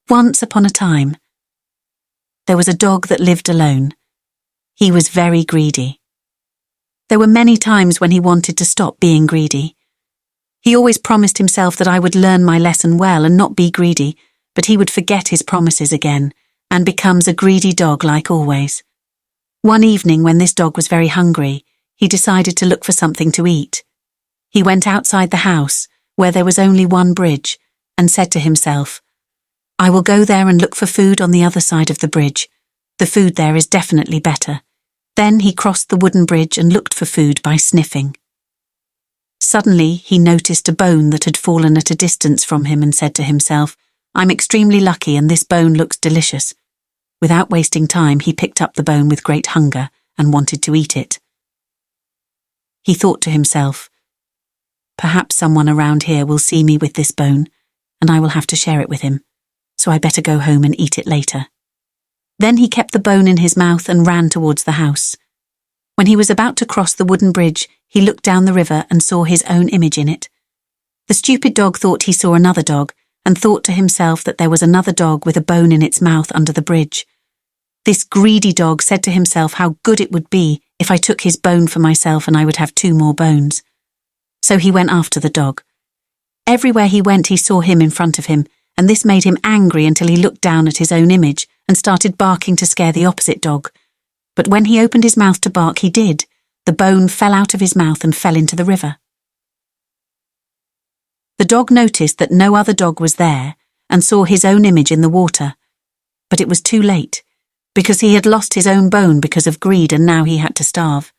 Once upon a time, there was a dog that lived alone. He was very greedy. There were many times when he wanted to stop being greedy. He always promised himself that I would learn my lesson well and not be greedy, but he would forget his promises again and becomes a greedy dog like always. One evening when this dog was very hungry, he decided to look for something to eat. He went outside the house, where there was only one bridge, and said to himself, "I will go there and look for food on the other side of the bridge. The food there is definitely better." Then he crossed the wooden bridge and looked for food by sniffing. Suddenly he noticed a bone that had fallen at a distance from him and said to himself, "I'm extremely lucky and this bone looks delicious." Without wasting time, he picked up the bone with great hunger and wanted to eat it. He thought to himself, "Perhaps someone around here will see me with this bone, and I will have to share it with him, so I better go home and eat it later." Then he kept the bone in his mouth and ran towards the house. When he was about to cross the wooden bridge, he looked down the river and saw his own image in it. The stupid dog thought he saw another dog, and thought to himself that there was another dog with a bone in its mouth under the bridge. This greedy dog said to himself how good it would be if I took his bone for myself and I would have 2 more bones. So he went after the dog. Everywhere he went he saw him in front of him, and this made him angry until he looked down at his own image and started barking to scare the opposite dog. But when he opened his mouth to bark, he did. The bone fell out of his mouth and fell into the river. The dog noticed that no other dog was there and saw his own image in the water. But it was too late, because he had lost his own bone because of greed and now he had to starve.